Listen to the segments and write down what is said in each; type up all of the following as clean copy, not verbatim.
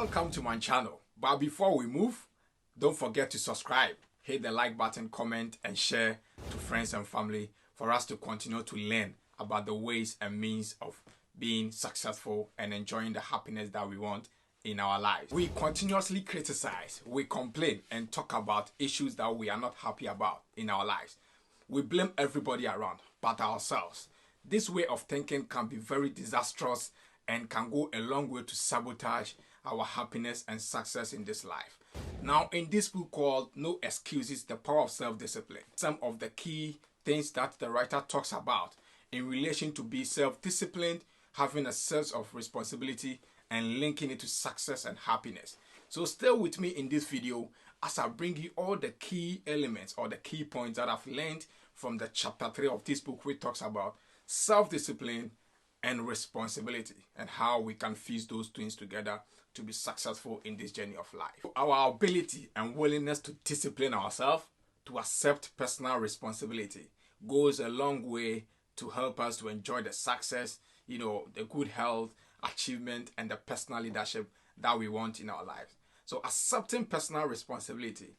Welcome to my channel. But before we move, don't forget to subscribe, hit the like button, comment and share to friends and family for us to continue to learn about the ways and means of being successful and enjoying the happiness that we want in our lives. We continuously criticize, we complain and talk about issues that we are not happy about in our lives. We blame everybody around but ourselves. This way of thinking can be very disastrous and can go a long way to sabotage our happiness and success in this life. Now, in this book called No Excuses, The Power of Self-Discipline, some of the key things that the writer talks about in relation to be self-disciplined, having a sense of responsibility and linking it to success and happiness. So stay with me in this video as I bring you all the key elements or the key points that I've learned from the chapter 3 of this book, which talks about self-discipline and responsibility and how we can fuse those things together to be successful in this journey of life. Our ability and willingness to discipline ourselves, to accept personal responsibility, goes a long way to help us to enjoy the success, the good health, achievement, and the personal leadership that we want in our lives. So accepting personal responsibility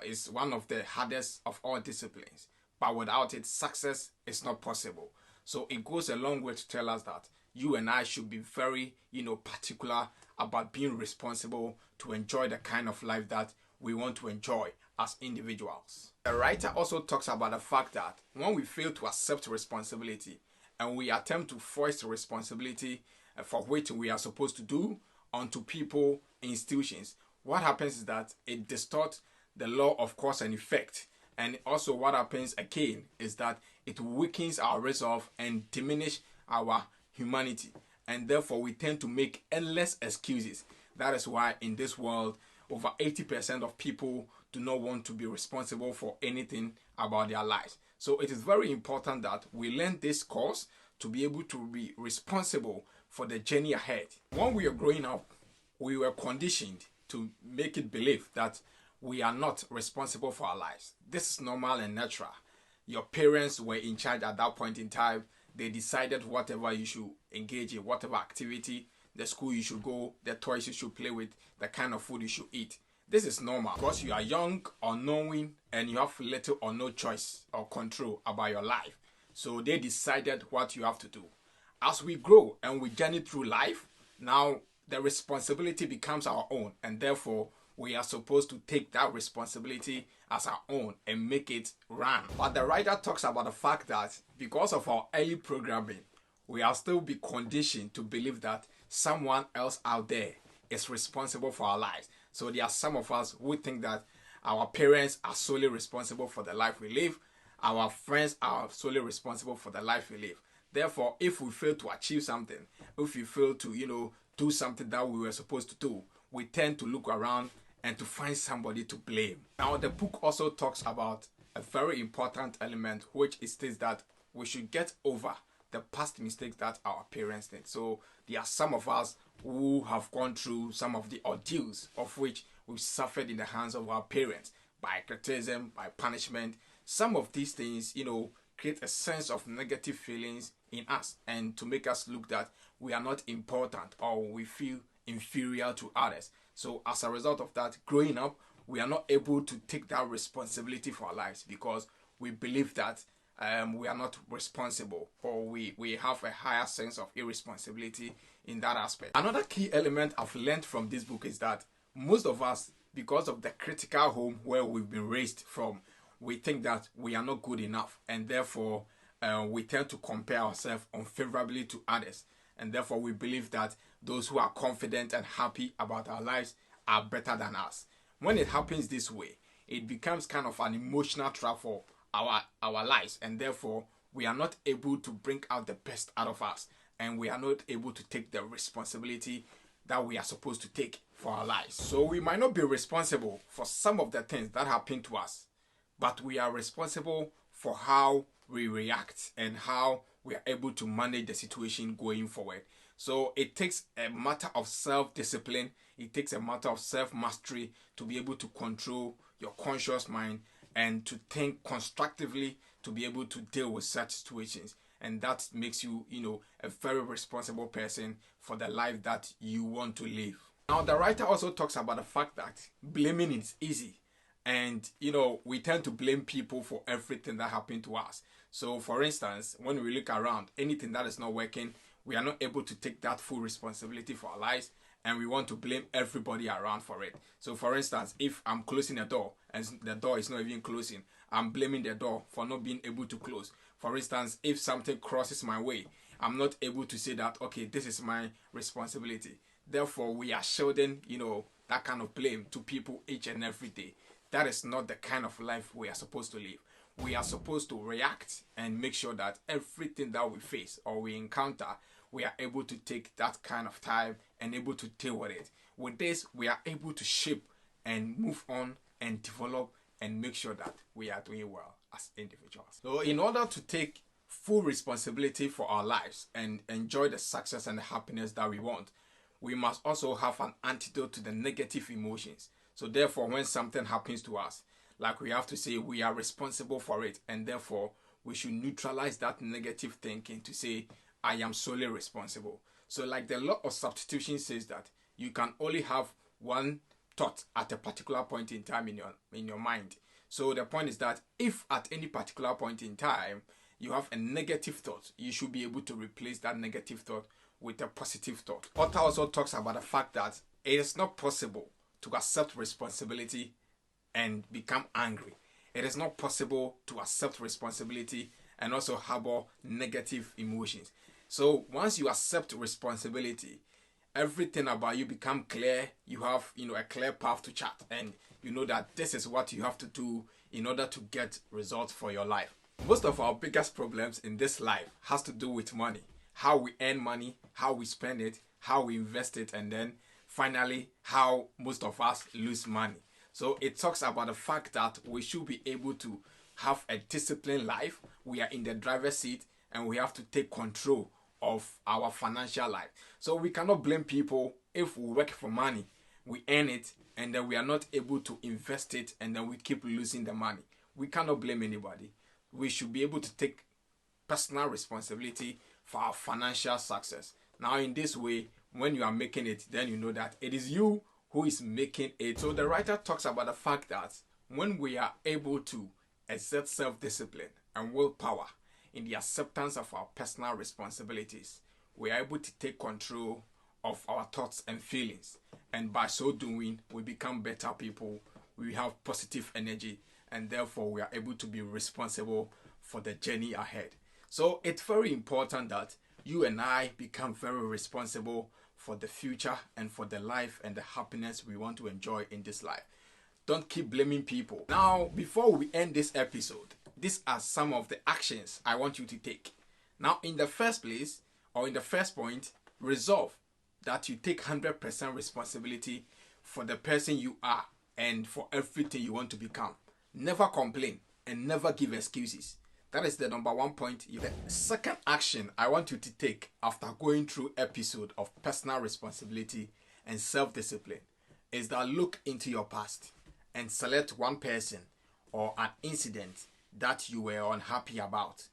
is one of the hardest of all disciplines, but without it, success is not possible. So it goes a long way to tell us that you and I should be very, particular about being responsible to enjoy the kind of life that we want to enjoy as individuals. The writer also talks about the fact that when we fail to accept responsibility and we attempt to foist responsibility for which we are supposed to do onto people, institutions, what happens is that it distorts the law of cause and effect. And also what happens again is that it weakens our resolve and diminish our humanity. And therefore we tend to make endless excuses. That is why in this world, over 80% of people do not want to be responsible for anything about their lives. So it is very important that we learn this course to be able to be responsible for the journey ahead. When we are growing up, we were conditioned to make it believe that we are not responsible for our lives. This is normal and natural. Your parents were in charge at that point in time. They decided whatever you should engage in, whatever activity, the school you should go, the toys you should play with, the kind of food you should eat. This is normal because you are young, unknowing, and you have little or no choice or control about your life. So they decided what you have to do. As we grow and we journey through life, now the responsibility becomes our own, and therefore we are supposed to take that responsibility as our own and make it run. But the writer talks about the fact that because of our early programming, we are still be conditioned to believe that someone else out there is responsible for our lives. So there are some of us who think that our parents are solely responsible for the life we live. Our friends are solely responsible for the life we live. Therefore, if we fail to achieve something, if we fail to, do something that we were supposed to do, we tend to look around and to find somebody to blame. Now, the book also talks about a very important element, which is this, that we should get over the past mistakes that our parents did. So there are some of us who have gone through some of the ordeals of which we've suffered in the hands of our parents by criticism, by punishment. Some of these things, create a sense of negative feelings in us and to make us look that we are not important or we feel inferior to others. So as a result of that, growing up, we are not able to take that responsibility for our lives because we believe that we are not responsible, or we have a higher sense of irresponsibility in that aspect. Another key element I've learned from this book is that most of us, because of the critical home where we've been raised from, we think that we are not good enough, and therefore we tend to compare ourselves unfavorably to others. And therefore we believe that those who are confident and happy about our lives are better than us. When it happens this way, it becomes kind of an emotional trap for our lives, and therefore we are not able to bring out the best out of us, and we are not able to take the responsibility that we are supposed to take for our lives. So we might not be responsible for some of the things that happen to us, but we are responsible for how we react and how we are able to manage the situation going forward. So it takes a matter of self-discipline. It takes a matter of self-mastery to be able to control your conscious mind and to think constructively to be able to deal with such situations. And that makes you, a very responsible person for the life that you want to live. Now, the writer also talks about the fact that blaming is easy. And, we tend to blame people for everything that happened to us. So, for instance, when we look around, anything that is not working, we are not able to take that full responsibility for our lives. And we want to blame everybody around for it. So, for instance, if I'm closing a door and the door is not even closing, I'm blaming the door for not being able to close. For instance, if something crosses my way, I'm not able to say that, okay, this is my responsibility. Therefore, we are shielding, that kind of blame to people each and every day. That is not the kind of life we are supposed to live. We are supposed to react and make sure that everything that we face or we encounter, we are able to take that kind of time and able to deal with it. With this, we are able to shape and move on and develop and make sure that we are doing well as individuals. So in order to take full responsibility for our lives and enjoy the success and the happiness that we want, we must also have an antidote to the negative emotions. So therefore, when something happens to us, like we have to say we are responsible for it, and therefore we should neutralize that negative thinking to say I am solely responsible. So like the law of substitution says that you can only have one thought at a particular point in time in your mind. So the point is that if at any particular point in time you have a negative thought, you should be able to replace that negative thought with a positive thought. Author also talks about the fact that it is not possible to accept responsibility and become angry. It is not possible to accept responsibility and also harbor negative emotions. So once you accept responsibility, everything about you become clear. You have, a clear path to chart, and you know that this is what you have to do in order to get results for your life. Most of our biggest problems in this life has to do with money. How we earn money, how we spend it, how we invest it, and then finally, how most of us lose money. So it talks about the fact that we should be able to have a disciplined life. We are in the driver's seat and we have to take control of our financial life. So we cannot blame people if we work for money, we earn it, and then we are not able to invest it, and then we keep losing the money. We cannot blame anybody. We should be able to take personal responsibility for our financial success. Now, in this way, when you are making it, then you know that it is you who is making it. So the writer talks about the fact that when we are able to exert self-discipline and willpower in the acceptance of our personal responsibilities, we are able to take control of our thoughts and feelings. And by so doing, we become better people. We have positive energy, and therefore we are able to be responsible for the journey ahead. So it's very important that you and I become very responsible for the future and for the life and the happiness we want to enjoy in this life. Don't keep blaming people. Now, before we end this episode, these are some of the actions I want you to take. Now, in the first place, or in the first point, resolve that you take 100% responsibility for the person you are and for everything you want to become. Never complain and never give excuses. That is the number one point. The second action I want you to take after going through episode of personal responsibility and self-discipline is that look into your past and select one person or an incident that you were unhappy about.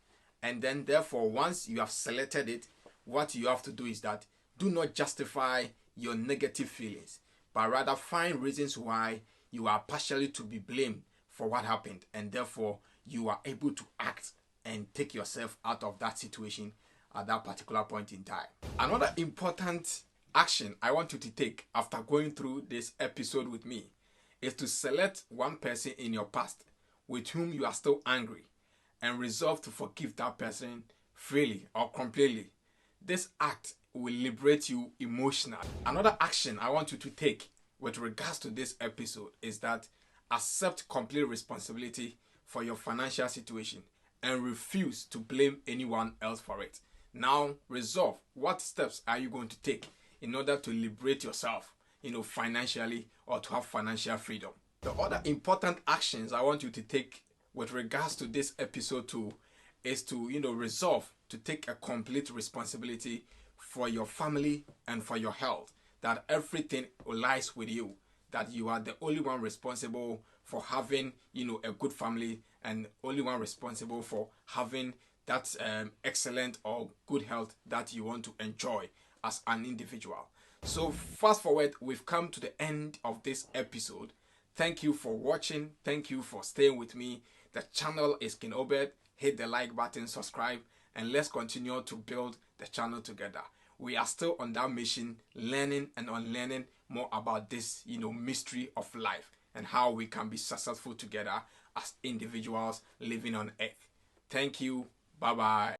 And then therefore, once you have selected it, what you have to do is that do not justify your negative feelings, but rather find reasons why you are partially to be blamed for what happened, and therefore you are able to act and take yourself out of that situation at that particular point in time. Another important action I want you to take after going through this episode with me is to select one person in your past with whom you are still angry and resolve to forgive that person freely or completely. This act will liberate you emotionally. Another action I want you to take with regards to this episode is that accept complete responsibility for your financial situation and refuse to blame anyone else for it. Now, resolve what steps are you going to take in order to liberate yourself, financially, or to have financial freedom. The other important actions I want you to take with regards to this episode too is to, resolve to take a complete responsibility for your family and for your health, that everything lies with you, that you are the only one responsible for having, a good family, and only one responsible for having that excellent or good health that you want to enjoy as an individual. So fast forward, we've come to the end of this episode. Thank you for watching. Thank you for staying with me. The channel is King Obed. Hit the like button, subscribe, and let's continue to build the channel together. We are still on that mission, learning and unlearning more about this, mystery of life and how we can be successful together as individuals living on earth. Thank you. Bye-bye.